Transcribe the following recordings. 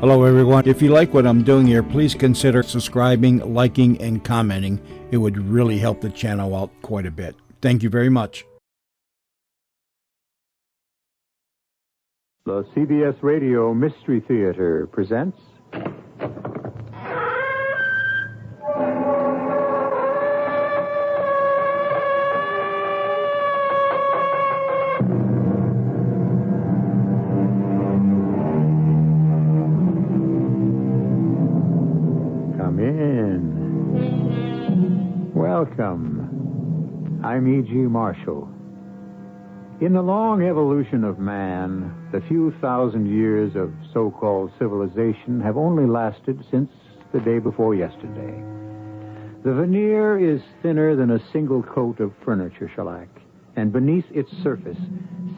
Hello, everyone. If you like what I'm doing here, please consider subscribing, liking, and commenting. It would really help the channel out quite a bit. Thank you very much. The CBS Radio Mystery Theater presents... Come in. Welcome. I'm E.G. Marshall. In the long evolution of man, the few thousand years of so-called civilization have only lasted since the day before yesterday. The veneer is thinner than a single coat of furniture shellac, and beneath its surface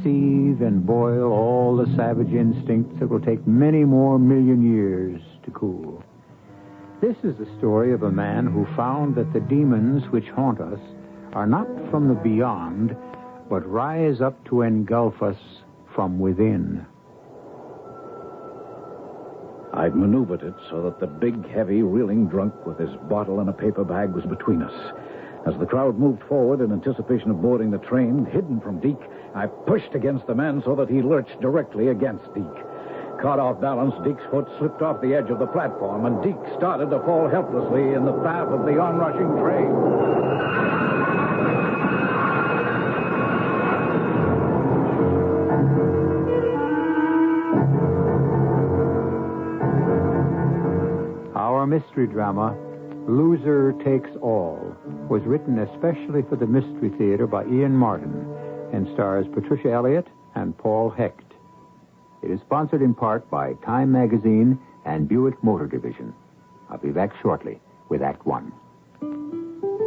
seethe and boil all the savage instincts that will take many more million years to cool. This is the story of a man who found that the demons which haunt us are not from the beyond, but rise up to engulf us from within. I'd maneuvered it so that the big, heavy, reeling drunk with his bottle and a paper bag was between us. As the crowd moved forward in anticipation of boarding the train, hidden from Deke, I pushed against the man so that he lurched directly against Deke. Caught off balance, Deke's foot slipped off the edge of the platform, and Deke started to fall helplessly in the path of the onrushing train. Our mystery drama, Loser Takes All, was written especially for the Mystery Theater by Ian Martin and stars Patricia Elliott and Paul Hecht. It is sponsored in part by Time Magazine and Buick Motor Division. I'll be back shortly with Act One.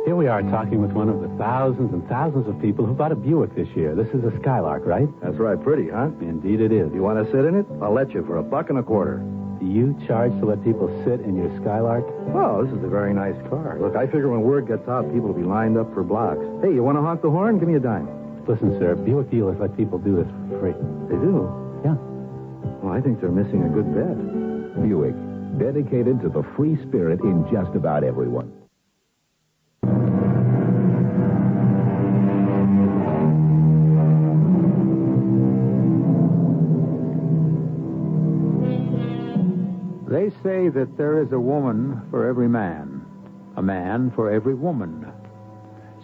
Here we are talking with one of the thousands and thousands of people who bought a Buick this year. This is a Skylark, right? That's right, pretty, huh? Indeed it is. You want to sit in it? I'll let you for $1.25. Do you charge to let people sit in your Skylark? Well, this is a very nice car. Look, I figure when word gets out, people will be lined up for blocks. Hey, you want to honk the horn? Give me a dime. Listen, sir, Buick dealers let people do this for free. They do? Yeah. Well, I think they're missing a good bet. Buick, dedicated to the free spirit in just about everyone. They say that there is a woman for every man, a man for every woman.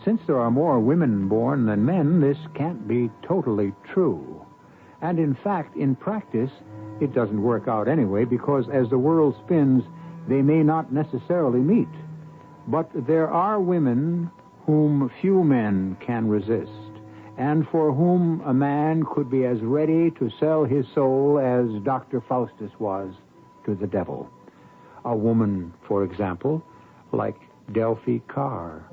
Since there are more women born than men, this can't be totally true. And in fact, in practice, it doesn't work out anyway, because as the world spins, they may not necessarily meet. But there are women whom few men can resist, and for whom a man could be as ready to sell his soul as Dr. Faustus was to the devil. A woman, for example, like Delphi Carr.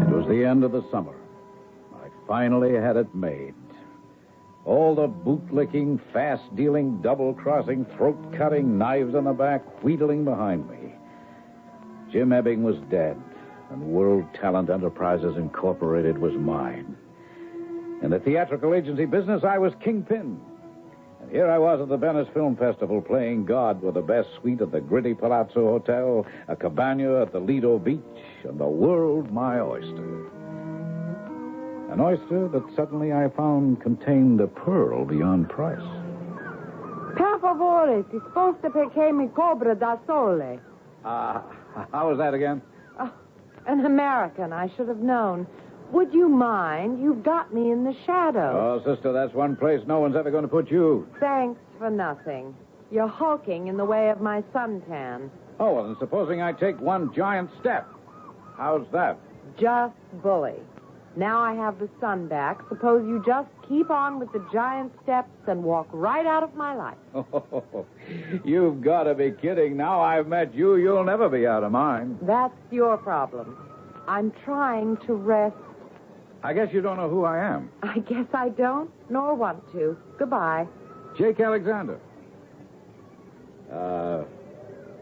It was the end of the summer. I finally had it made. All the bootlicking, fast-dealing, double-crossing, throat-cutting, knives in the back, wheedling behind me. Jim Ebbing was dead, and World Talent Enterprises Incorporated was mine. In the theatrical agency business, I was kingpin. And here I was at the Venice Film Festival playing God with the best suite at the gritty Palazzo Hotel, a cabana at the Lido Beach, and the world my oyster. An oyster that suddenly I found contained a pearl beyond price. Per favore, si sposta perché mi cobra da sole. How was that again? Oh, an American, I should have known. Would you mind? You've got me in the shadow. Oh, sister, that's one place no one's ever going to put you. Thanks for nothing. You're hulking in the way of my suntan. Oh, well, then supposing I take one giant step. How's that? Just bully. Now I have the sun back. Suppose you just keep on with the giant steps and walk right out of my life. Oh, you've got to be kidding. Now I've met you, you'll never be out of mine. That's your problem. I'm trying to rest. I guess you don't know who I am. I guess I don't, nor want to. Goodbye. Jake Alexander.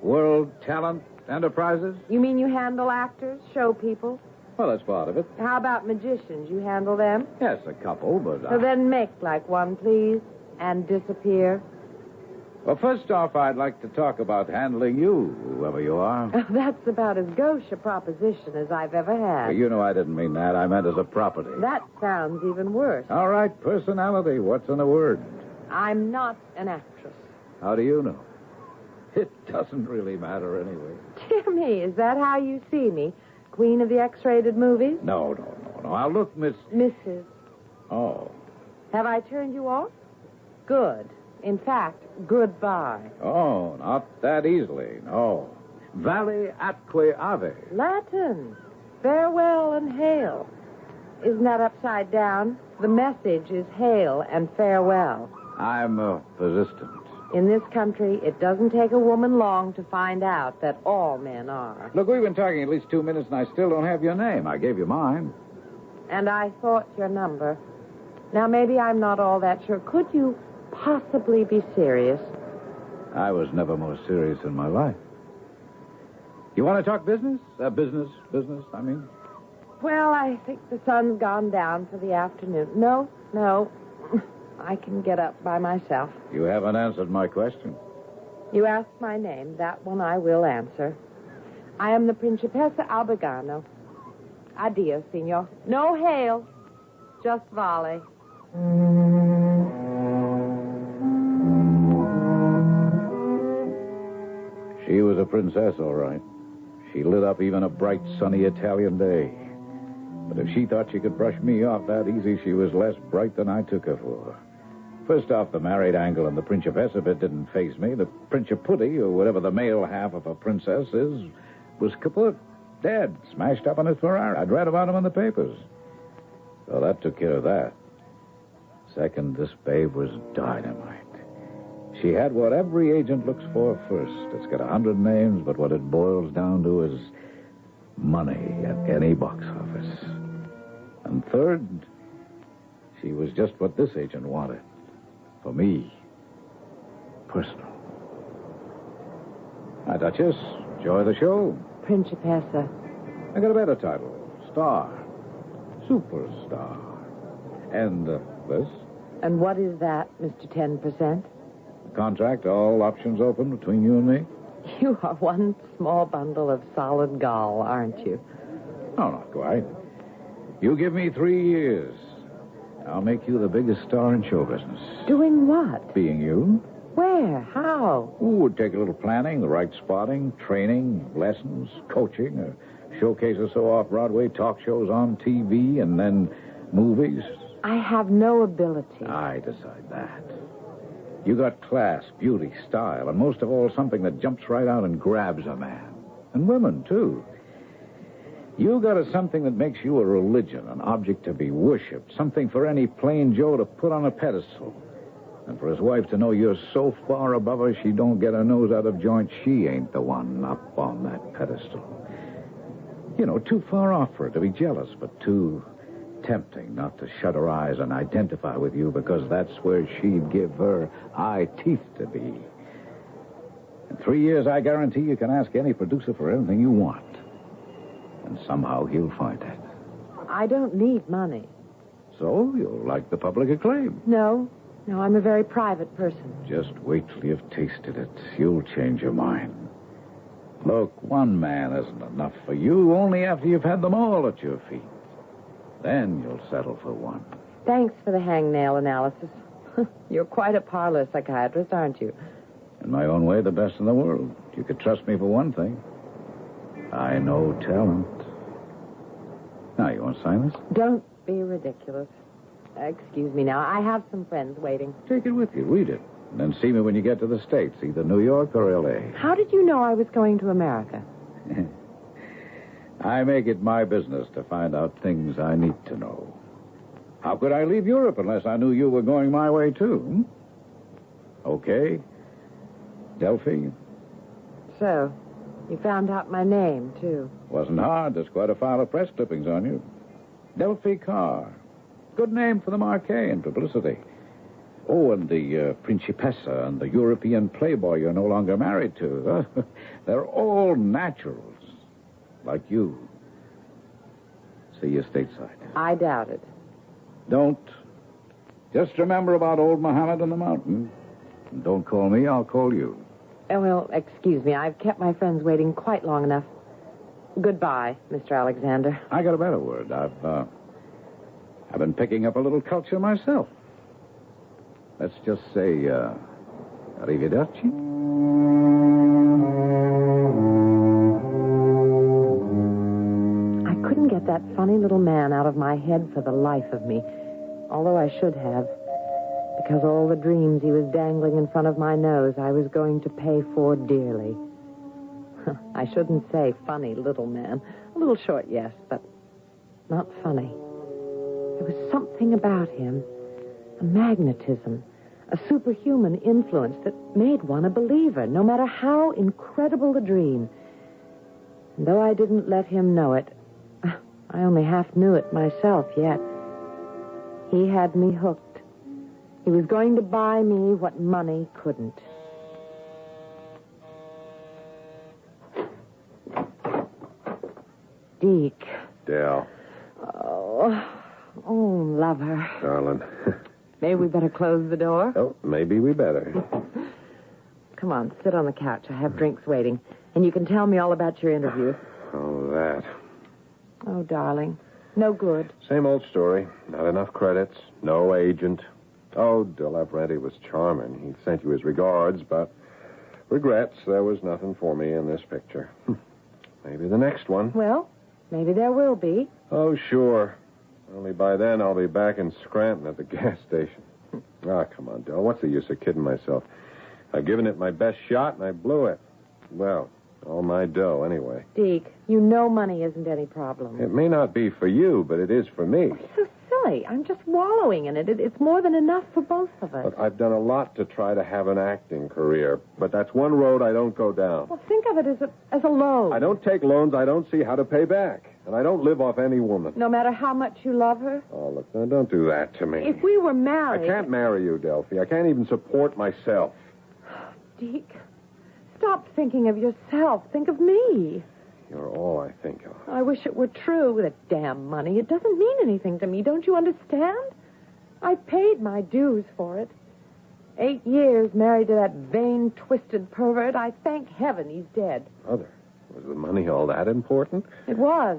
World Talent Enterprises? You mean you handle actors, show people? Well, that's part of it. How about magicians? You handle them? Yes, a couple, but... So then make like one, please, and disappear. Well, first off, I'd like to talk about handling you, whoever you are. That's about as gauche a proposition as I've ever had. You know I didn't mean that. I meant as a property. That sounds even worse. All right, personality. What's in a word? I'm not an actress. How do you know? It doesn't really matter anyway. Jimmy, is that how you see me? Queen of the X-rated movies? No. I'll look, Mrs. Oh. Have I turned you off? Good. In fact, goodbye. Oh, not that easily, no. Vale atque ave. Latin. Farewell and hail. Isn't that upside down? The message is hail and farewell. I'm persistent. In this country, it doesn't take a woman long to find out that all men are. Look, we've been talking at least 2 minutes, and I still don't have your name. I gave you mine. And I thought your number. Now, maybe I'm not all that sure. Could you possibly be serious? I was never more serious in my life. You want to talk business? Business, I mean. Well, I think the sun's gone down for the afternoon. No. I can get up by myself. You haven't answered my question. You asked my name. That one I will answer. I am the Principessa Albigano. Addio, signor. No hail. Just volley. She was a princess, all right. She lit up even a bright, sunny Italian day. But if she thought she could brush me off that easy, she was less bright than I took her for. First off, the married angle and the Principessa bit didn't faze me. The Principuti, or whatever the male half of a princess is, was kaput, dead, smashed up in his Ferrari. I'd read about him in the papers. So that took care of that. Second, this babe was dynamite. She had what every agent looks for first. It's got 100 names, but what it boils down to is money at any box office. And third, she was just what this agent wanted. For me. Personal. Hi, Duchess. Enjoy the show. Principessa. I got a better title. Star. Superstar. And this? And what is that, Mr. 10%? Contract, all options open between you and me? You are one small bundle of solid gall, aren't you? No, not quite. You give me 3 years. I'll make you the biggest star in show business. Doing what? Being you? Where? How? Ooh, would take a little planning, the right spotting, training, lessons, coaching, a showcase or so off Broadway, talk shows on TV, and then movies. I have no ability. I decide that. You got class, beauty, style, and most of all, something that jumps right out and grabs a man. And women, too. You got something that makes you a religion, an object to be worshipped, something for any plain Joe to put on a pedestal. And for his wife to know you're so far above her she don't get her nose out of joint, she ain't the one up on that pedestal. You know, too far off for her to be jealous, but too tempting not to shut her eyes and identify with you because that's where she'd give her eye teeth to be. In 3 years, I guarantee you can ask any producer for anything you want. And somehow he'll find it. I don't need money. So you'll like the public acclaim. No, I'm a very private person. Just wait till you've tasted it. You'll change your mind. Look, one man isn't enough for you, only after you've had them all at your feet. Then you'll settle for one. Thanks for the hangnail analysis. You're quite a parlor psychiatrist, aren't you? In my own way, the best in the world. You could trust me for one thing. I know talent. Now, you want to sign this? Don't be ridiculous. Excuse me now. I have some friends waiting. Take it with you. Read it. And then see me when you get to the States, either New York or L.A. How did you know I was going to America? I make it my business to find out things I need to know. How could I leave Europe unless I knew you were going my way, too? Okay. Delphi? So, you found out my name, too. Wasn't hard. There's quite a file of press clippings on you. Delphi Carr. Good name for the marquee and publicity. Oh, and the Principessa and the European playboy you're no longer married to. They're all naturals, like you. see you stateside. I doubt it. Don't. Just remember about old Muhammad and the mountain. And don't call me, I'll call you. Well, excuse me. I've kept my friends waiting quite long enough. Goodbye, Mr. Alexander. I got a better word. I've been picking up a little culture myself. Let's just say, arrivederci. I couldn't get that funny little man out of my head for the life of me, although I should have, because all the dreams he was dangling in front of my nose I was going to pay for dearly. I shouldn't say funny little man. A little short, yes, but not funny. There was something about him, a magnetism, a superhuman influence that made one a believer, no matter how incredible the dream. And though I didn't let him know it, I only half knew it myself yet. He had me hooked. He was going to buy me what money couldn't. Deke. Del. Oh, lover. Darling. Maybe we better close the door? Oh, maybe we better. Come on, sit on the couch. I have drinks waiting. And you can tell me all about your interview. Oh, that. Oh, darling. No good. Same old story. Not enough credits. No agent. Oh, Delphi was charming. He sent you his regards, but regrets there was nothing for me in this picture. Maybe the next one. Well, maybe there will be. Oh, sure. Only by then I'll be back in Scranton at the gas station. Come on, Del. What's the use of kidding myself? I've given it my best shot, and I blew it. Well, all my dough, anyway. Deke, you know money isn't any problem. It may not be for you, but it is for me. It's so silly. I'm just wallowing in it. It's more than enough for both of us. Look, I've done a lot to try to have an acting career, but that's one road I don't go down. Well, think of it as a loan. I don't take loans I don't see how to pay back. And I don't live off any woman. No matter how much you love her? Oh, look, now, don't do that to me. If we were married... I can't marry you, Delphi. I can't even support myself. Deke, stop thinking of yourself. Think of me. You're all I think of. I wish it were true. That damn money. It doesn't mean anything to me. Don't you understand? I paid my dues for it. 8 years married to that vain, twisted pervert. I thank heaven he's dead. Mother, was the money all that important? It was.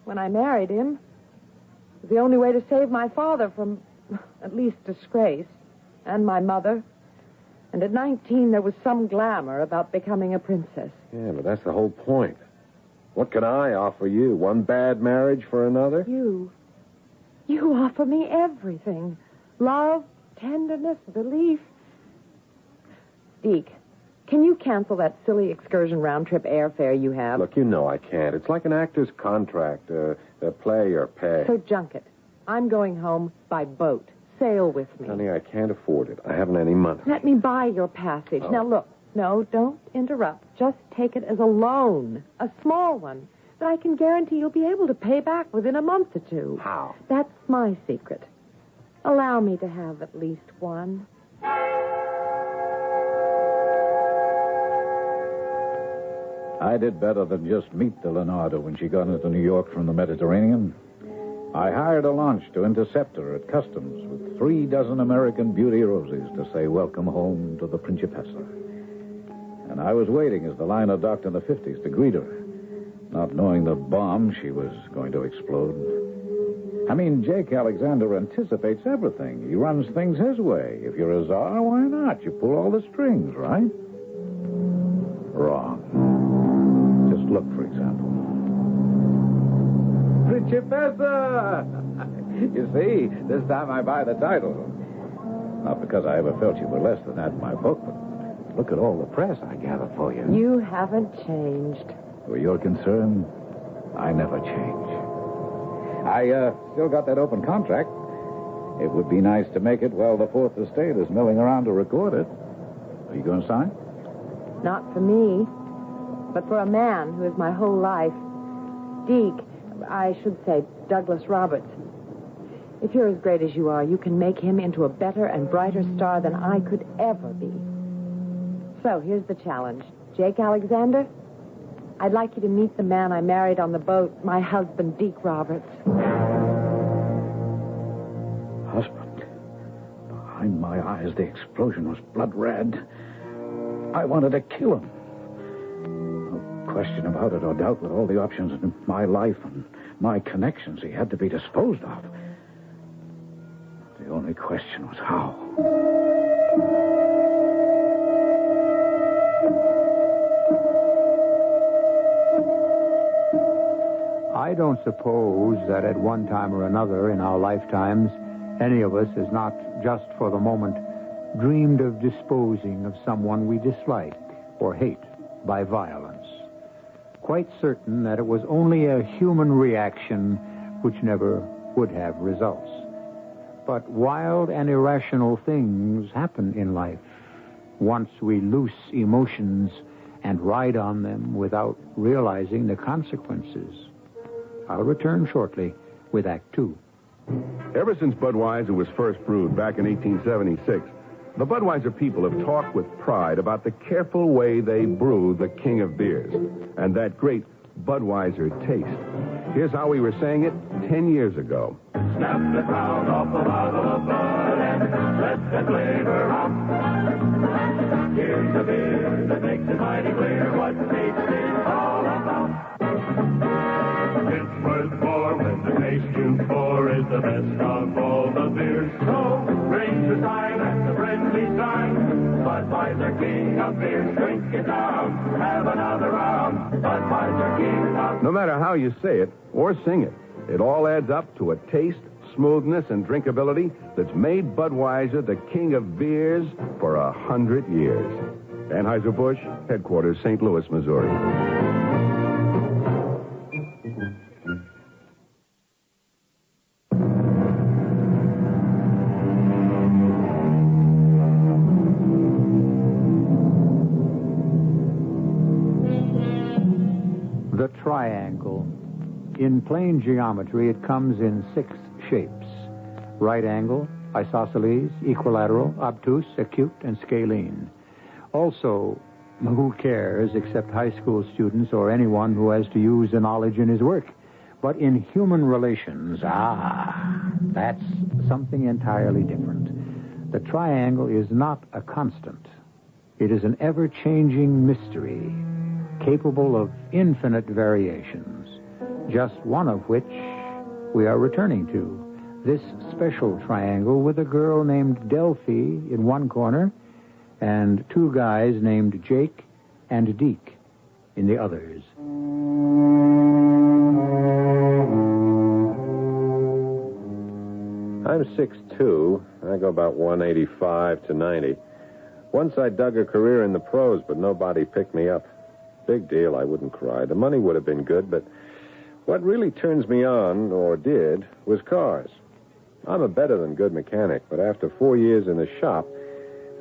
When I married him, it was the only way to save my father from, at least, disgrace. And my mother. And at 19, there was some glamour about becoming a princess. Yeah, but that's the whole point. What can I offer you? One bad marriage for another? You offer me everything. Love, tenderness, belief. Deke, can you cancel that silly excursion round-trip airfare you have? Look, you know I can't. It's like an actor's contract, a play or pay. So junk it. I'm going home by boat. Sail with me. Honey, I can't afford it. I haven't any money. Let me buy your passage. Oh. Now, look. No, don't interrupt. Just take it as a loan. A small one that I can guarantee you'll be able to pay back within a month or two. How? That's my secret. Allow me to have at least one. I did better than just meet the Leonardo when she got into New York from the Mediterranean. I hired a launch to intercept her at customs with 3 dozen American beauty roses to say welcome home to the Principessa. And I was waiting as the liner docked in the 50s to greet her, not knowing the bomb she was going to explode. I mean, Jake Alexander anticipates everything. He runs things his way. If you're a czar, why not? You pull all the strings, right? Wrong. Just look, for example. Principessa! You see, this time I buy the title. Not because I ever felt you were less than that in my book, but look at all the press I gathered for you. You haven't changed. Where you're concerned, I never change. I still got that open contract. It would be nice to make it while the Fourth Estate is milling around to record it. Are you going to sign? Not for me, but for a man who is my whole life. Deke, I should say Douglas Roberts. If you're as great as you are, you can make him into a better and brighter star than I could ever be. So here's the challenge. Jake Alexander, I'd like you to meet the man I married on the boat, my husband, Deke Roberts. Husband. Behind my eyes, the explosion was blood red. I wanted to kill him. No question about it, or doubt, with all the options in my life and my connections, he had to be disposed of. The only question was how. I don't suppose that at one time or another in our lifetimes, any of us has not, just for the moment, dreamed of disposing of someone we dislike or hate by violence. Quite certain that it was only a human reaction which never would have results. But wild and irrational things happen in life once we loose emotions and ride on them without realizing the consequences. I'll return shortly with Act Two. Ever since Budweiser was first brewed back in 1876, the Budweiser people have talked with pride about the careful way they brew the king of beers and that great Budweiser taste. Here's how we were saying it 10 years ago. Snap the crown off the bottle of Bud and let the flavor out. Here's the beer that makes it mighty clear what taste is all about. It's worth more when the taste you pour is the best of all the beers. So raise the sign and the friendly sign. Budweiser King of Beers, drink it down. Have another round. Budweiser King of... No matter how you say it or sing it, it all adds up to a taste, smoothness, and drinkability that's made Budweiser the king of beers for 100 years. Anheuser-Busch, headquarters, St. Louis, Missouri. The triangle. In plane geometry, it comes in 6 shapes. Right angle, isosceles, equilateral, obtuse, acute, and scalene. Also, who cares except high school students or anyone who has to use the knowledge in his work? But in human relations, that's something entirely different. The triangle is not a constant. It is an ever-changing mystery, capable of infinite variations, just one of which we are returning to. This special triangle with a girl named Delphi in one corner and 2 guys named Jake and Deke in the others. I'm 6'2". I go about 185 to 90. Once I dug a career in the pros, but nobody picked me up. Big deal, I wouldn't cry. The money would have been good, but what really turns me on, or did, was cars. I'm a better than good mechanic, but after 4 years in the shop,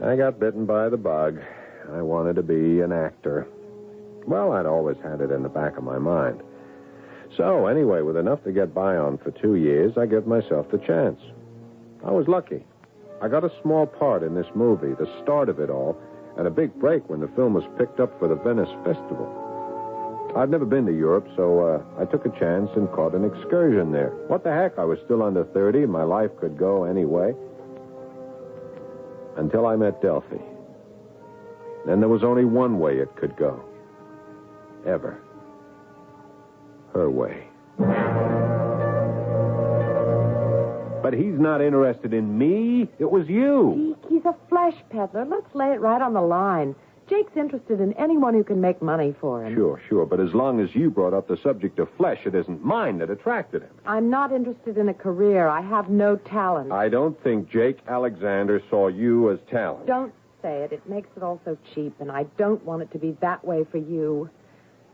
I got bitten by the bug. I wanted to be an actor. Well, I'd always had it in the back of my mind. So, anyway, with enough to get by on for 2 years, I gave myself the chance. I was lucky. I got a small part in this movie, the start of it all, and a big break when the film was picked up for the Venice Festival. I'd never been to Europe, so I took a chance and caught an excursion there. What the heck? I was still under 30. My life could go any way. Until I met Delphi. Then there was only one way it could go. Ever. Her way. But he's not interested in me. It was you. Deke, he's a flesh peddler. Let's lay it right on the line. Jake's interested in anyone who can make money for him. Sure. But as long as you brought up the subject of flesh, it isn't mine that attracted him. I'm not interested in a career. I have no talent. I don't think Jake Alexander saw you as talent. Don't say it. It makes it all so cheap, and I don't want it to be that way for you.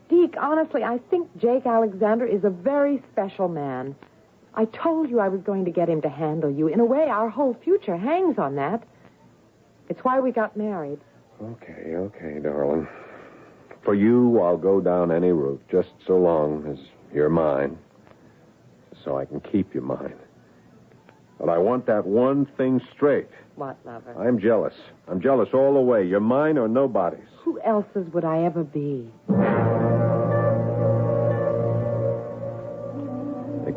Deke, honestly, I think Jake Alexander is a very special man. I told you I was going to get him to handle you. In a way, our whole future hangs on that. It's why we got married. Okay, darling. For you, I'll go down any route, just so long as you're mine. So I can keep you mine. But I want that one thing straight. What, lover? I'm jealous. I'm jealous all the way. You're mine or nobody's. Who else's would I ever be?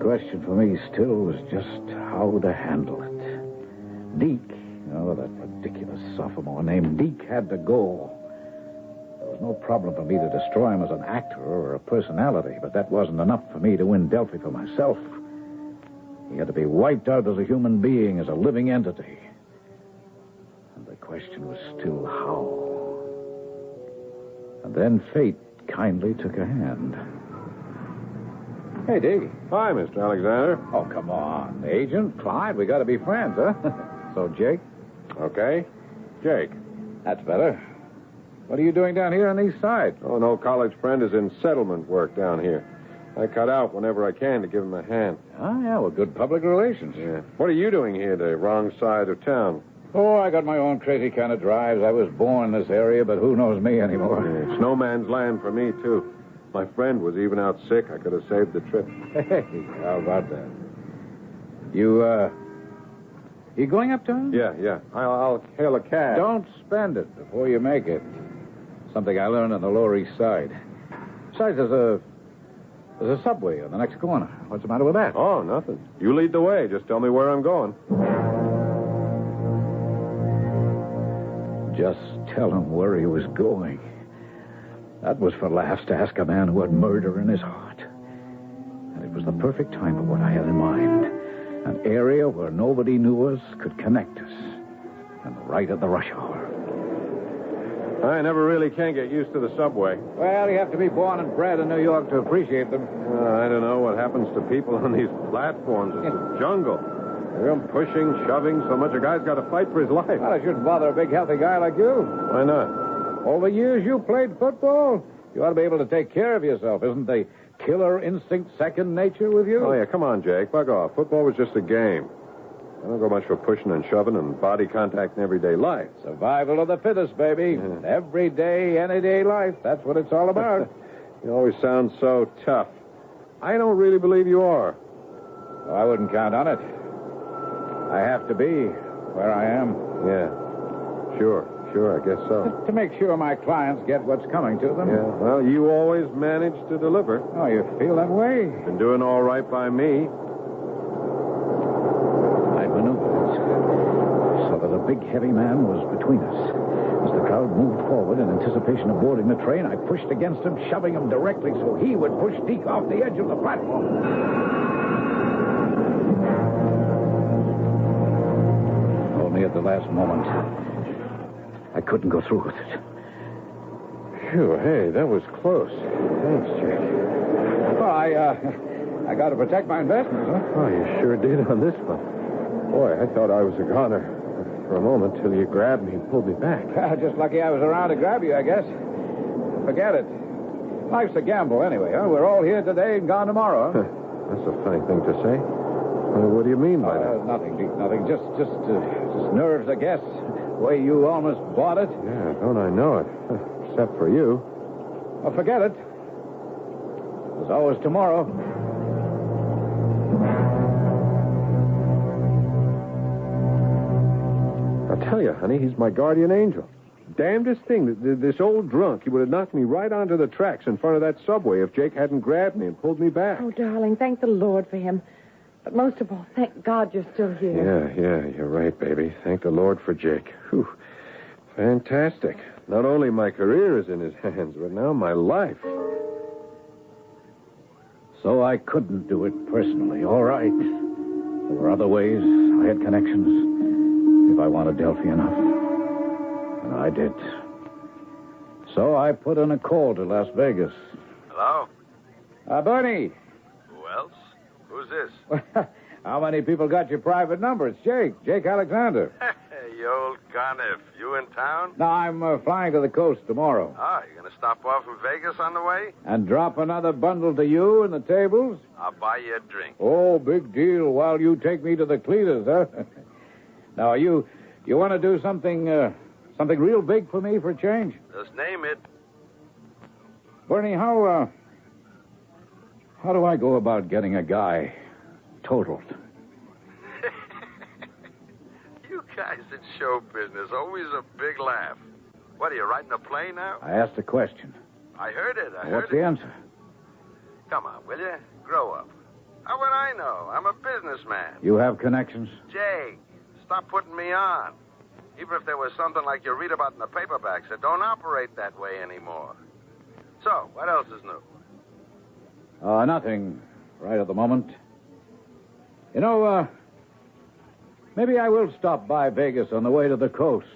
question for me still was just how to handle it. Deke, that ridiculous sophomore named Deke had to go. There was no problem for me to destroy him as an actor or a personality, but that wasn't enough for me to win Delphi for myself. He had to be wiped out as a human being, as a living entity. And the question was still how. And then fate kindly took a hand. Hey, Deke. Hi, Mr. Alexander. Oh, come on. Agent, client, we got to be friends, huh? So, Jake? Okay. Jake. That's better. What are you doing down here on the east side? Oh, an old college friend is in settlement work down here. I cut out whenever I can to give him a hand. Oh, yeah, well, good public relations. Yeah. What are you doing here, the wrong side of town? Oh, I got my own crazy kind of drives. I was born in this area, but who knows me anymore? Yeah, it's no man's land for me, too. My friend was even out sick. I could have saved the trip. Hey, how about that? You going uptown? Yeah. I'll hail a cab. Don't spend it before you make it. Something I learned on the Lower East Side. Besides, there's a subway on the next corner. What's the matter with that? Oh, nothing. You lead the way. Just tell me where I'm going. Just tell him where he was going. That was for laughs to ask a man who had murder in his heart. And it was the perfect time for what I had in mind. An area where nobody knew us could connect us. And right at the rush hour. I never really can get used to the subway. Well, you have to be born and bred in New York to appreciate them. I don't know what happens to people on these platforms. It's a jungle. They're pushing, shoving so much a guy's got to fight for his life. Well, it shouldn't bother a big, healthy guy like you. Why not? All the years you played football, you ought to be able to take care of yourself. Isn't the killer instinct second nature with you? Oh, yeah, come on, Jake. Bug off. Football was just a game. I don't go much for pushing and shoving and body contact in everyday life. Survival of the fittest, baby. Every day, any day life. That's what it's all about. You always sound so tough. I don't really believe you are. Oh, I wouldn't count on it. I have to be where I am. Yeah, sure, I guess so. To make sure my clients get what's coming to them. Yeah, well, you always manage to deliver. Oh, you feel that way? Been doing all right by me. I maneuvered so that a big, heavy man was between us. As the crowd moved forward in anticipation of boarding the train, I pushed against him, shoving him directly so he would push Deke off the edge of the platform. Only at the last moment, I couldn't go through with it. Phew, hey, that was close. Thanks, Jake. Well, I got to protect my investments, huh? Oh, you sure did on this one. Boy, I thought I was a goner for a moment till you grabbed me and pulled me back. Just lucky I was around to grab you, I guess. Forget it. Life's a gamble anyway, huh? We're all here today and gone tomorrow, huh? That's a funny thing to say. What do you mean by that? Nothing, Deke, nothing. Just nerves, I guess. The way you almost bought it. Yeah, don't I know it? Except for you. Well, forget it. There's always tomorrow. I'll tell you, honey, he's my guardian angel. Damnedest thing, this old drunk, he would have knocked me right onto the tracks in front of that subway if Jake hadn't grabbed me and pulled me back. Oh, darling, thank the Lord for him. But most of all, thank God you're still here. Yeah, you're right, baby. Thank the Lord for Jake. Whew. Fantastic. Not only my career is in his hands, but now my life. So I couldn't do it personally. All right. There were other ways. I had connections. If I wanted Delphi enough. And I did. So I put in a call to Las Vegas. Hello? Bernie. Who else? Who's this? How many people got your private number? It's Jake Alexander. You old conniff. You in town? No, I'm flying to the coast tomorrow. Oh, you going to stop off in Vegas on the way? And drop another bundle to you and the tables? I'll buy you a drink. Oh, big deal while you take me to the Cletus, huh? Now, you want to do something real big for me for a change? Just name it. Bernie, how do I go about getting a guy totaled? You guys in show business, always a big laugh. What, are you writing a play now? I asked a question. I heard it. What's the answer? Come on, will you? Grow up. How would I know? I'm a businessman. You have connections? Jake, stop putting me on. Even if there was something like you read about in the paperbacks, it don't operate that way anymore. So, what else is new? Nothing right at the moment. You know, maybe I will stop by Vegas on the way to the coast.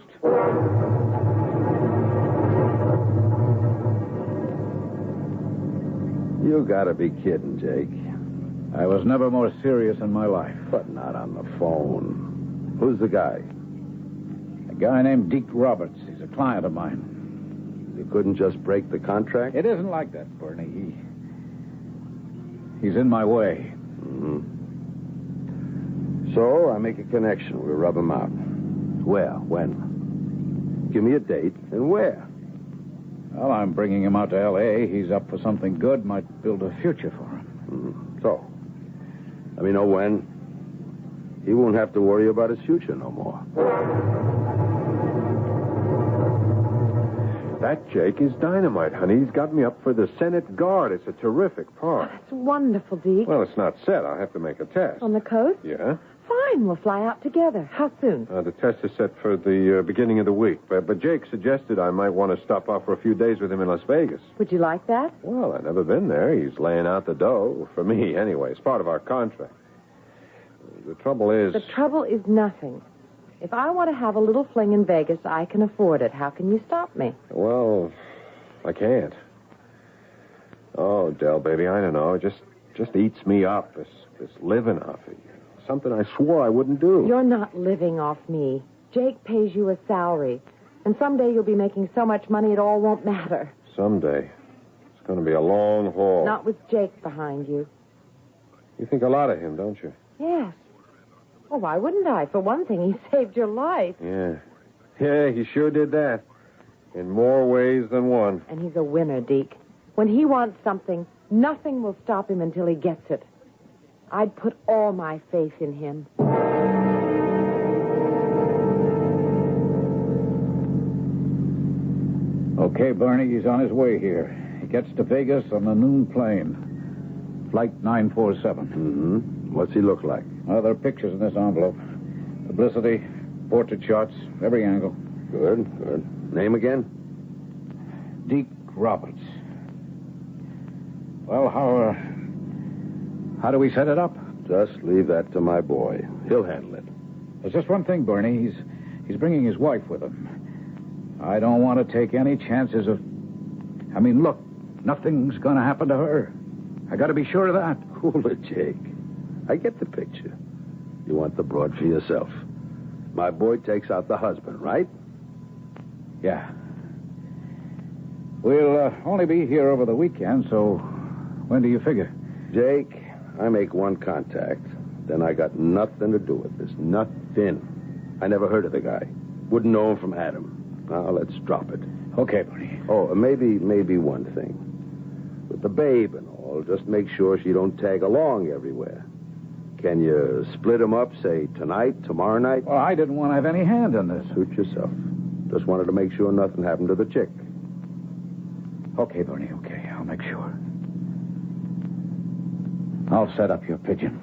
You gotta be kidding, Jake. I was never more serious in my life. But not on the phone. Who's the guy? A guy named Deke Roberts. He's a client of mine. You couldn't just break the contract? It isn't like that, Bernie. He's in my way. Mm-hmm. So, I make a connection. We rub him out. Where? When? Give me a date. And where? Well, I'm bringing him out to L.A. He's up for something good. Might build a future for him. So, let me know when. He won't have to worry about his future no more. That Jake is dynamite, honey. He's got me up for the Senate Guard. It's a terrific part. That's wonderful, Deke. Well, it's not set. I'll have to make a test. On the coast? Yeah? Fine, we'll fly out together. How soon? The test is set for the beginning of the week. But Jake suggested I might want to stop off for a few days with him in Las Vegas. Would you like that? Well, I've never been there. He's laying out the dough. For me, anyway. It's part of our contract. The trouble is... The trouble is nothing. If I want to have a little fling in Vegas, I can afford it. How can you stop me? Well, I can't. Oh, Del, baby, I don't know. It just eats me up, this living off of you. Something I swore I wouldn't do. You're not living off me. Jake pays you a salary. And someday you'll be making so much money it all won't matter. Someday. It's going to be a long haul. Not with Jake behind you. You think a lot of him, don't you? Yes. Well, why wouldn't I? For one thing, he saved your life. Yeah. Yeah, he sure did that. In more ways than one. And he's a winner, Deke. When he wants something, nothing will stop him until he gets it. I'd put all my faith in him. Okay, Bernie, he's on his way here. He gets to Vegas on the noon plane. Flight 947. Mm-hmm. What's he look like? Well, there are pictures in this envelope. Publicity, portrait shots, every angle. Good. Name again? Deke Roberts. Well, how do we set it up? Just leave that to my boy. He'll handle it. There's just one thing, Bernie. He's bringing his wife with him. I don't want to take any chances of... I mean, look, nothing's going to happen to her. I got to be sure of that. Cool it, Jake. I get the picture. You want the broad for yourself. My boy takes out the husband, right? Yeah. We'll only be here over the weekend, so when do you figure? Jake, I make one contact. Then I got nothing to do with this. Nothing. I never heard of the guy. Wouldn't know him from Adam. Now, let's drop it. Okay, Bernie. Oh, maybe one thing. With the babe and all, just make sure she don't tag along everywhere. Can you split them up, say, tonight, tomorrow night? Well, I didn't want to have any hand in this. Suit yourself. Just wanted to make sure nothing happened to the chick. Okay, Bernie, okay. I'll make sure. I'll set up your pigeon.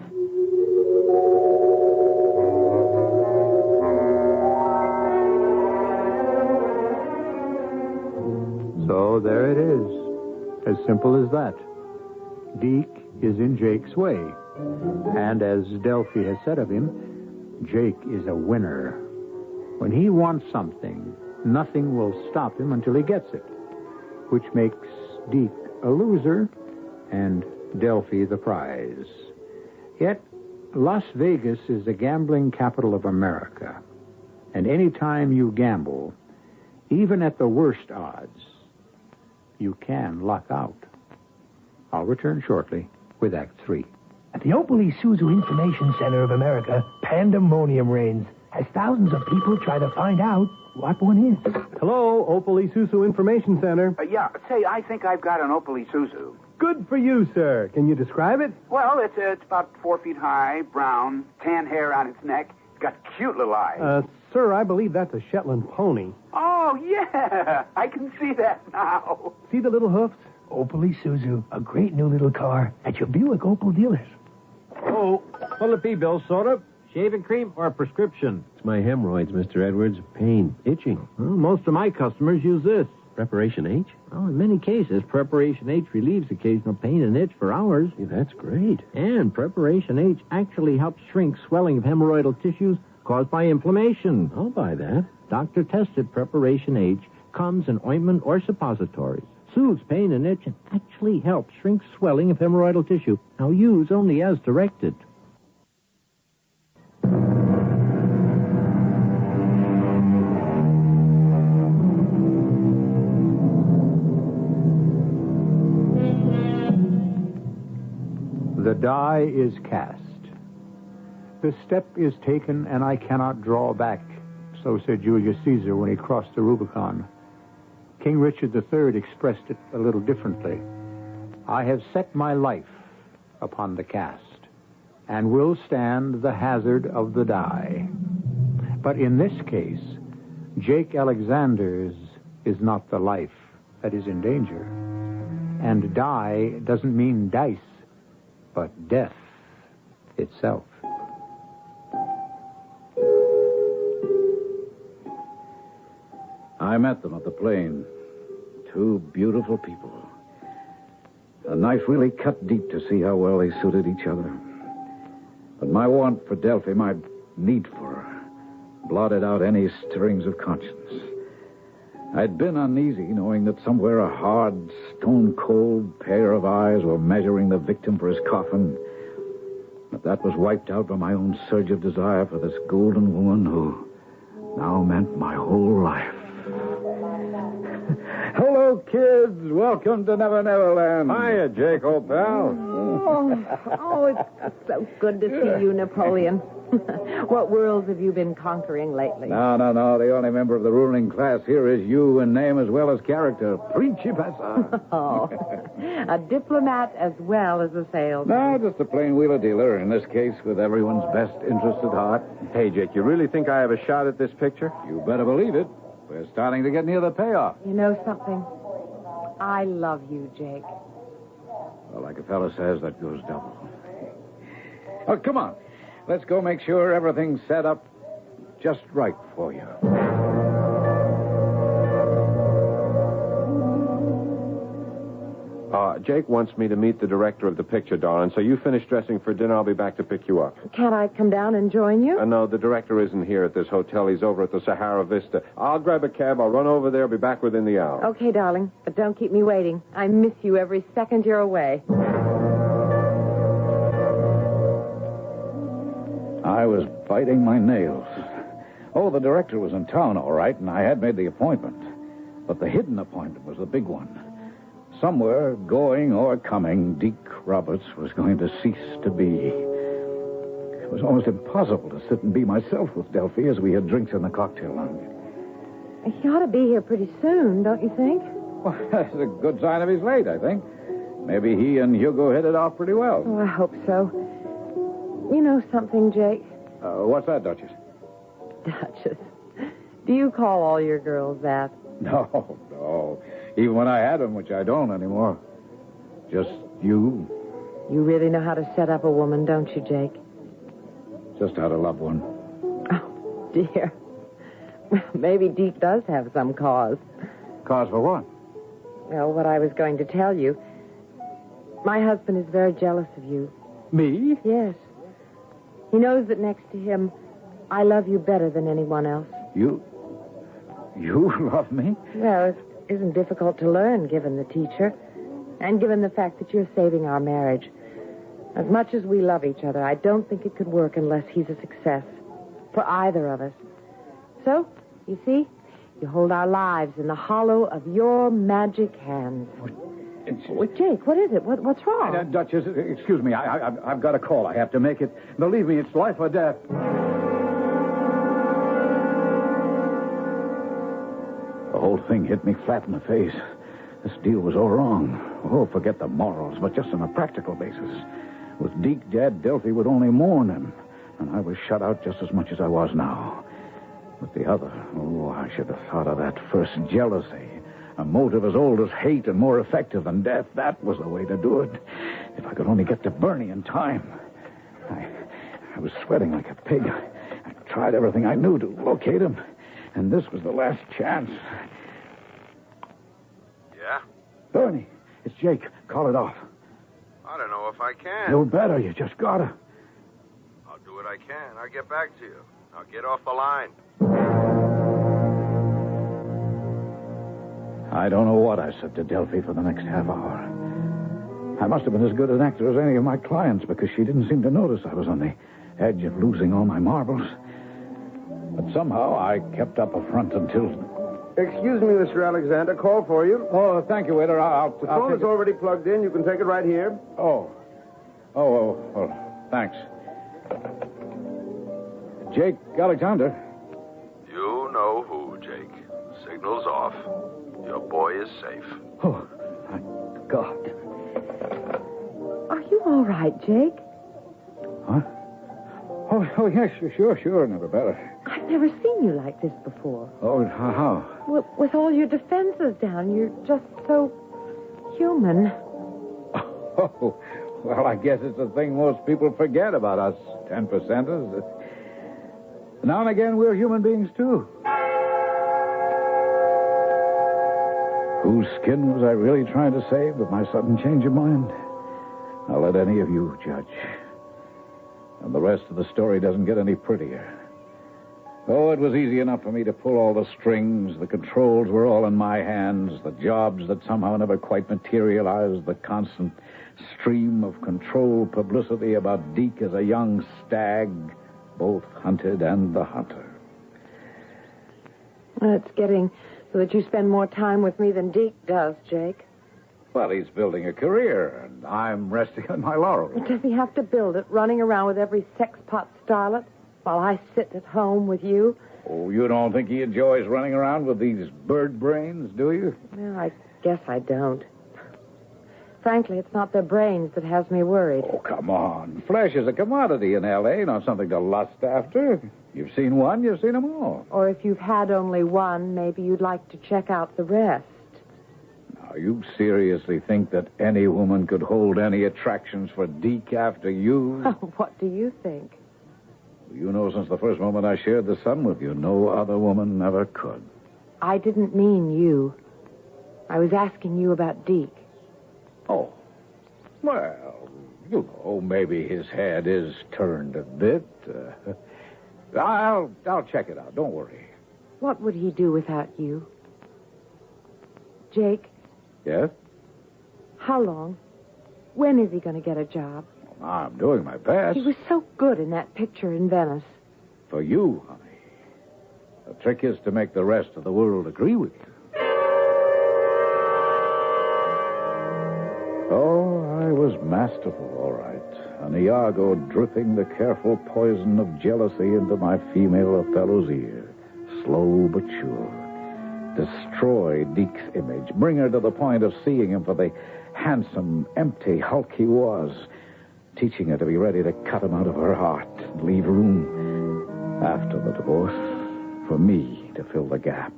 So there it is. As simple as that. Deke is in Jake's way. And as Delphi has said of him, Jake is a winner. When he wants something, nothing will stop him until he gets it, which makes Deke a loser and Delphi the prize. Yet, Las Vegas is the gambling capital of America. And any time you gamble, even at the worst odds, you can luck out. I'll return shortly with Act 3. At the Opal Isuzu Information Center of America, pandemonium reigns as thousands of people try to find out what one is. Hello, Opal Isuzu Information Center. Yeah, say, I think I've got an Opal Isuzu. Good for you, sir. Can you describe it? Well, it's about 4 feet high, brown, tan hair on its neck. It's got cute little eyes. Sir, I believe that's a Shetland pony. Oh, yeah. I can see that now. See the little hoofs? Opal Isuzu, a great new little car at your Buick Opal dealers. Oh, what'll it be, Bill? Soda, shaving cream, or a prescription? It's my hemorrhoids, Mr. Edwards. Pain, itching. Well, most of my customers use this. Preparation H? Well, in many cases, Preparation H relieves occasional pain and itch for hours. Yeah, that's great. And Preparation H actually helps shrink swelling of hemorrhoidal tissues caused by inflammation. I'll buy that. Doctor-tested Preparation H comes in ointment or suppositories. Soothes pain and itch and actually helps shrink swelling of hemorrhoidal tissue. Now use only as directed. The die is cast. The step is taken, and I cannot draw back. So said Julius Caesar when he crossed the Rubicon. King Richard III expressed it a little differently. I have set my life upon the cast, and will stand the hazard of the die. But in this case, Jake Alexander's is not the life that is in danger. And die doesn't mean dice, but death itself. I met them at the plane. Two beautiful people. A knife really cut deep to see how well they suited each other. But my want for Delphi, my need for her, blotted out any stirrings of conscience. I'd been uneasy knowing that somewhere a hard, stone-cold pair of eyes were measuring the victim for his coffin. But that was wiped out by my own surge of desire for this golden woman who now meant my whole life. Hello, kids. Welcome to Never Never Land. Hiya, Jake, old pal. Oh, it's so good to see you, Napoleon. What worlds have you been conquering lately? No. The only member of the ruling class here is you in name as well as character. Principessa. Oh, a diplomat as well as a salesman. No, just a plain wheeler dealer, in this case with everyone's best interest at heart. Hey, Jake, you really think I have a shot at this picture? You better believe it. We're starting to get near the payoff. You know something? I love you, Jake. Well, like a fellow says, that goes double. Oh, come on. Let's go make sure everything's set up just right for you. Jake wants me to meet the director of the picture, darling, so you finish dressing for dinner. I'll be back to pick you up. Can't I come down and join you? No, the director isn't here at this hotel. He's over at the Sahara Vista. I'll grab a cab. I'll run over there. Be back within the hour. Okay, darling, but don't keep me waiting. I miss you every second you're away. I was biting my nails. Oh, the director was in town, all right, and I had made the appointment. But the hidden appointment was the big one. Somewhere, going or coming, Deke Roberts was going to cease to be. It was almost impossible to sit and be myself with Delphi as we had drinks in the cocktail lounge. He ought to be here pretty soon, don't you think? Well, that's a good sign of he's late, I think. Maybe he and Hugo hit it off pretty well. Oh, I hope so. You know something, Jake? What's that, Duchess? Duchess. Do you call all your girls that? No. Even when I had them, which I don't anymore. Just you. You really know how to set up a woman, don't you, Jake? Just how to love one. Oh, dear. Well, maybe Deke does have some cause. Cause for what? Well, what I was going to tell you. My husband is very jealous of you. Me? Yes. He knows that next to him, I love you better than anyone else. You love me? Well, it isn't difficult to learn, given the teacher, and given the fact that you're saving our marriage. As much as we love each other, I don't think it could work unless he's a success for either of us. So, you see, you hold our lives in the hollow of your magic hands. Jake, what is it? What's wrong? Duchess, excuse me. I've got a call. I have to make it. Believe me, it's life or death. The whole thing hit me flat in the face. This deal was all wrong. Oh, forget the morals, but just on a practical basis. With Deke dead, Delphi would only mourn him, and I was shut out just as much as I was now. With the other, I should have thought of that first, jealousy. A motive as old as hate and more effective than death. That was the way to do it. If I could only get to Bernie in time. was sweating like a pig. I tried everything I knew to locate him, and this was the last chance. Yeah? Bernie, it's Jake. Call it off. I don't know if I can. You better. You just gotta. I'll do what I can. I'll get back to you. I'll get off the line. I don't know what I said to Delphi for the next half hour. I must have been as good an actor as any of my clients because she didn't seem to notice I was on the edge of losing all my marbles. But somehow I kept up a front until... Excuse me, Mr. Alexander. Call for you. Oh, thank you, waiter. The phone is already plugged in. You can take it right here. Oh, well, thanks. Jake Alexander. You know who, Jake. Signal's off. Your boy is safe. Oh, thank God. Are you all right, Jake? Huh? Oh, yes, sure. Never better. I've never seen you like this before. Oh, how? With all your defenses down, you're just so human. Oh, well, I guess it's a thing most people forget about us 10%ers. Now and again, we're human beings, too. Whose skin was I really trying to save with my sudden change of mind? I'll let any of you judge. And the rest of the story doesn't get any prettier. Oh, it was easy enough for me to pull all the strings. The controls were all in my hands. The jobs that somehow never quite materialized. The constant stream of controlled publicity about Deke as a young stag, both hunted and the hunter. Well, it's getting so that you spend more time with me than Deke does, Jake. Well, he's building a career, and I'm resting on my laurels. Does he have to build it, running around with every sexpot starlet, while I sit at home with you? Oh, you don't think he enjoys running around with these bird brains, do you? Well, I guess I don't. Frankly, it's not their brains that has me worried. Oh, come on. Flesh is a commodity in L.A., not something to lust after. You've seen one, you've seen them all. Or if you've had only one, maybe you'd like to check out the rest. Now, you seriously think that any woman could hold any attractions for Deke after you? What do you think? You know, since the first moment I shared the sun with you, no other woman ever could. I didn't mean you. I was asking you about Deke. Oh. Well, you know, maybe his head is turned a bit. I'll check it out. Don't worry. What would he do without you? Jake? Yes? How long? When is he going to get a job? Well, I'm doing my best. He was so good in that picture in Venice. For you, honey. The trick is to make the rest of the world agree with you. Oh, I was masterful, all right. An Iago dripping the careful poison of jealousy into my female Othello's ear. Slow but sure. Destroy Deke's image. Bring her to the point of seeing him for the handsome, empty hulk he was. Teaching her to be ready to cut him out of her heart and leave room, after the divorce, for me to fill the gap.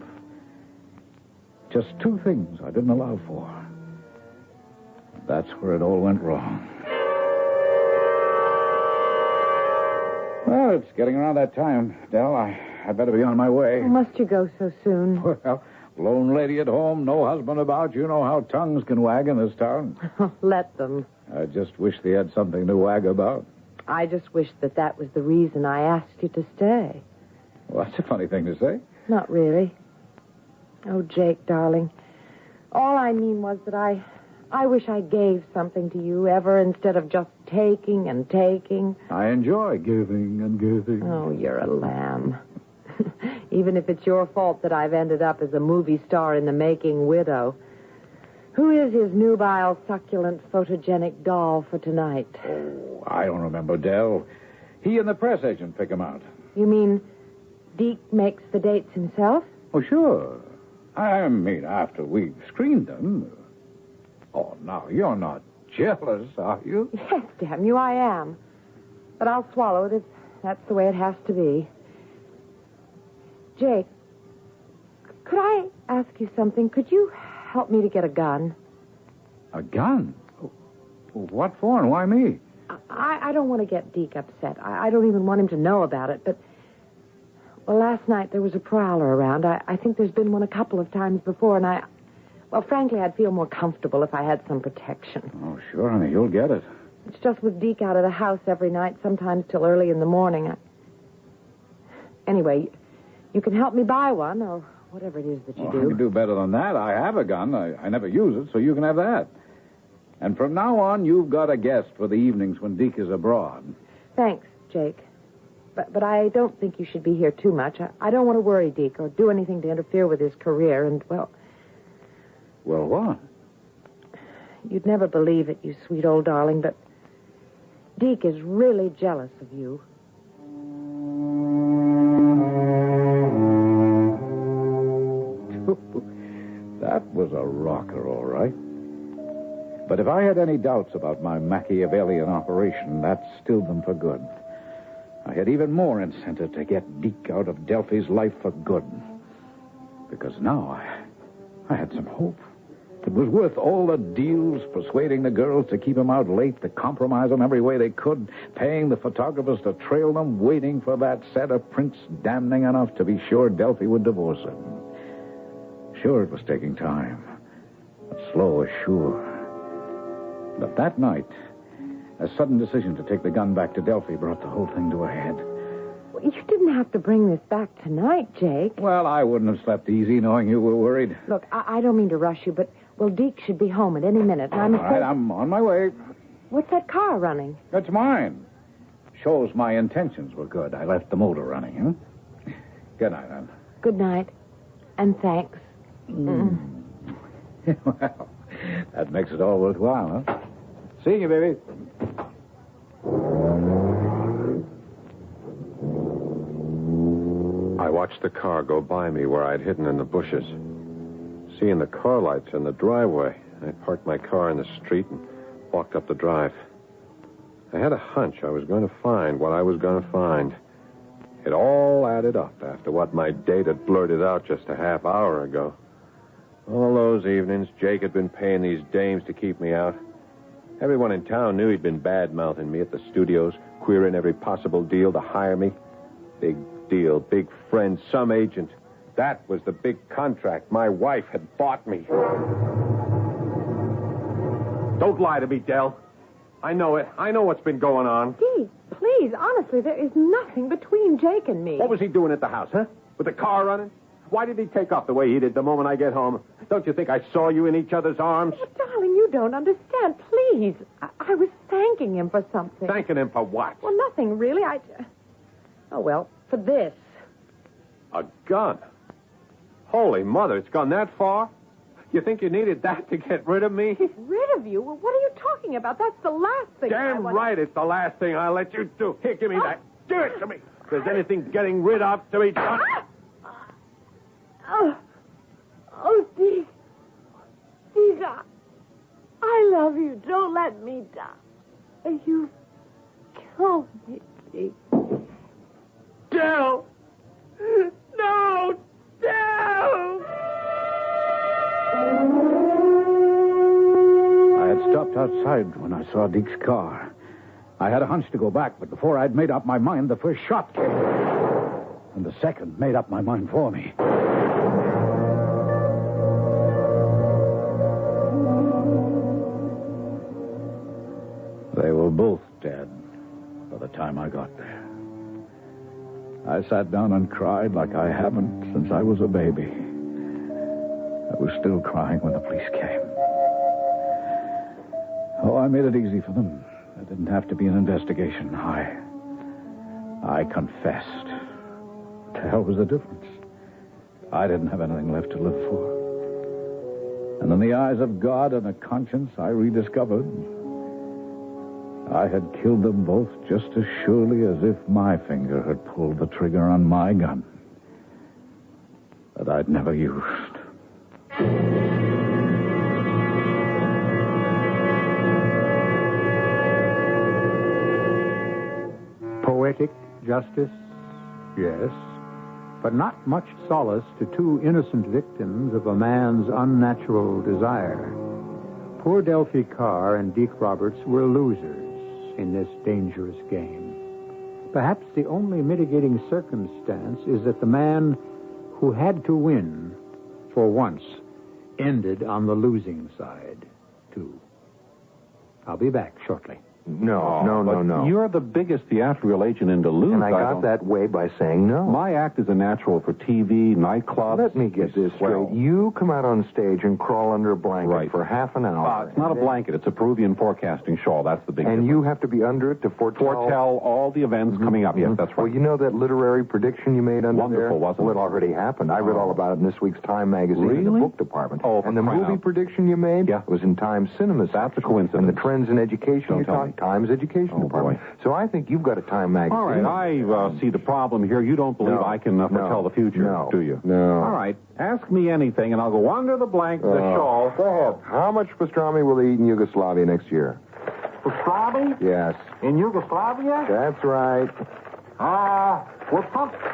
Just two things I didn't allow for. That's where it all went wrong. Well, it's getting around that time, Del. I better be on my way. Oh, must you go so soon? Well, lone lady at home, no husband about. You know how tongues can wag in this town. Let them. I just wish they had something to wag about. I just wish that was the reason I asked you to stay. Well, that's a funny thing to say. Not really. Oh, Jake, darling. All I mean was that I wish I gave something to you ever instead of just taking and taking. I enjoy giving and giving. Oh, you're a lamb. Even if it's your fault that I've ended up as a movie star in the making widow. Who is his nubile, succulent, photogenic doll for tonight? Oh, I don't remember, Del. He and the press agent pick him out. You mean Deke makes the dates himself? Oh, sure. I mean, after we've screened them. Oh, now, you're not jealous, are you? Yes, damn you, I am. But I'll swallow it if that's the way it has to be. Jake, could I ask you something? Could you help me to get a gun? A gun? What for and why me? I don't want to get Deke upset. I don't even want him to know about it, but... Well, last night there was a prowler around. I think there's been one a couple of times before, and well, frankly, I'd feel more comfortable if I had some protection. Oh, sure, honey, you'll get it. It's just with Deke out of the house every night, sometimes till early in the morning. Anyway, you can help me buy one, or whatever it is that you do. I can do better than that. I have a gun. I never use it, so you can have that. And from now on, you've got a guest for the evenings when Deke is abroad. Thanks, Jake. But I don't think you should be here too much. I don't want to worry Deke or do anything to interfere with his career, and, well... Well, what? You'd never believe it, you sweet old darling, but Deke is really jealous of you. That was a rocker, all right. But if I had any doubts about my Machiavellian operation, that stilled them for good. I had even more incentive to get Deke out of Delphi's life for good. Because now I had some hope. It was worth all the deals, persuading the girls to keep him out late, to compromise him every way they could, paying the photographers to trail them, waiting for that set of prints damning enough to be sure Delphi would divorce him. Sure, it was taking time, but slow as sure. But that night, a sudden decision to take the gun back to Delphi brought the whole thing to a head. Well, you didn't have to bring this back tonight, Jake. Well, I wouldn't have slept easy knowing you were worried. Look, I don't mean to rush you, but, well, Deke should be home at any minute. And All right, I'm on my way. What's that car running? That's mine. Shows my intentions were good. I left the motor running, huh? Good night, then. Good night. And thanks. Well, that makes it all worthwhile, huh? See you, baby. I watched the car go by me where I'd hidden in the bushes. Seeing the car lights in the driveway, I parked my car in the street and walked up the drive. I had a hunch I was going to find what I was going to find. It all added up after what my date had blurted out just a half hour ago. All those evenings, Jake had been paying these dames to keep me out. Everyone in town knew he'd been bad-mouthing me at the studios, queering every possible deal to hire me. Big deal, big friend, some agent. That was the big contract my wife had bought me. Don't lie to me, Del. I know it. I know what's been going on. Deke, please, honestly, there is nothing between Jake and me. What was he doing at the house, huh? With the car running? Why did he take off the way he did the moment I get home? Don't you think I saw you in each other's arms? Oh, darling, you don't understand. Please. I was thanking him for something. Thanking him for what? Well, nothing, really. Oh, well, for this. A gun? Holy mother, it's gone that far? You think you needed that to get rid of me? Rid of you? Well, what are you talking about? That's the last thing Damn right it's the last thing I'll let you do. Here, give me that. Give it to me. If there's anything getting rid of to be done... Oh, Deke. Deke, I love you. Don't let me die. You killed me, Deke. Del! No! Del! I had stopped outside when I saw Deke's car. I had a hunch to go back, but before I'd made up my mind, the first shot came. And the second made up my mind for me. They were both dead by the time I got there. I sat down and cried like I haven't since I was a baby. I was still crying when the police came. Oh, I made it easy for them. There didn't have to be an investigation. I confessed. What the hell was the difference? I didn't have anything left to live for. And in the eyes of God and a conscience, I rediscovered I had killed them both just as surely as if my finger had pulled the trigger on my gun that I'd never used. Poetic justice? Yes. But not much solace to two innocent victims of a man's unnatural desire. Poor Delphi Carr and Deke Roberts were losers. in this dangerous game. Perhaps the only mitigating circumstance is that the man who had to win, for once, ended on the losing side, too. I'll be back shortly. No. You're the biggest theatrical agent in Duluth. And I got that way by saying no. My act is a natural for TV, nightclubs. Let me get this straight. You come out on stage and crawl under a blanket for half an hour. It's not a blanket. It's a Peruvian forecasting shawl. That's the big difference. And you have to be under it to foretell all the events coming up. Yes, that's right. Well, you know that literary prediction you made under there? Wonderful, wasn't it? Well, it already happened. I read all about it in this week's Time magazine in the book department. Oh, and the movie prediction you made was in Time Cinema. That's a coincidence. And the trends in education you're talking Times Education Department. So I think you've got a Time magazine. All right, I see the problem here. You don't believe I can foretell the future, do you? No. All right, ask me anything, and I'll go under the blanket, the shawl. Go ahead. How much pastrami will they eat in Yugoslavia next year? Pastrami? Yes. In Yugoslavia? That's right.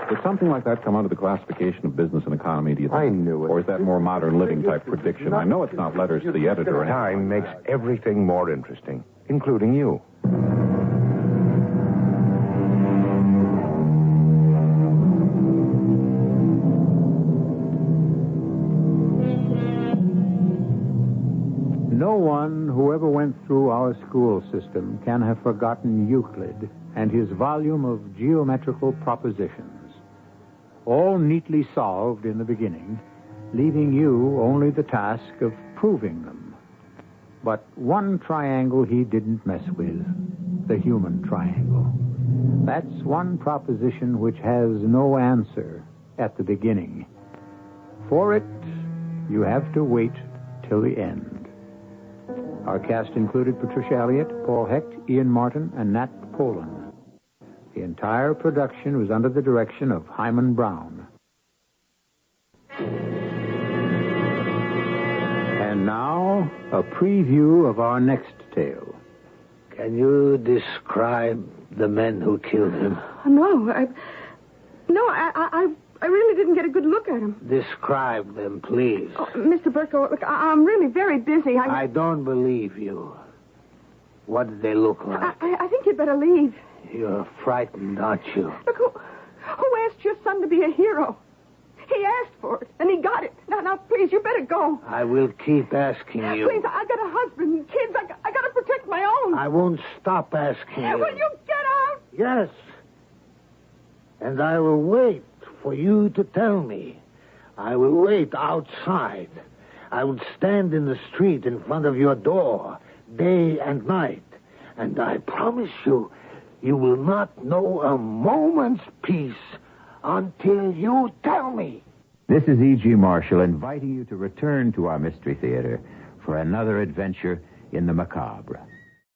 Did something like that come under the classification of business and economy, do you think? I knew it. Or is that more modern living type prediction? I know it's not letters to the editor. Time makes everything more interesting, including you. No one who ever went through our school system can have forgotten Euclid and his volume of geometrical propositions, all neatly solved in the beginning, leaving you only the task of proving them. But one triangle he didn't mess with, the human triangle. That's one proposition which has no answer at the beginning. For it, you have to wait till the end. Our cast included Patricia Elliott, Paul Hecht, Ian Martin, and Nat Polen. The entire production was under the direction of Hyman Brown. And now, a preview of our next tale. Can you describe the men who killed him? No, I really didn't get a good look at him. Describe them, please. Oh, Mr. Burko, look, I'm really very busy. I don't believe you. What did they look like? I think you'd better leave. You're frightened, aren't you? Look, who asked your son to be a hero? He asked for it, and he got it. Now, please, you better go. I will keep asking you. Please, I got a husband and kids. I got to protect my own. I won't stop asking you. Will you get out? Yes. And I will wait for you to tell me. I will wait outside. I will stand in the street in front of your door, day and night. And I promise you, you will not know a moment's peace until you tell me. This is E.G. Marshall inviting you to return to our Mystery Theater for another adventure in the macabre.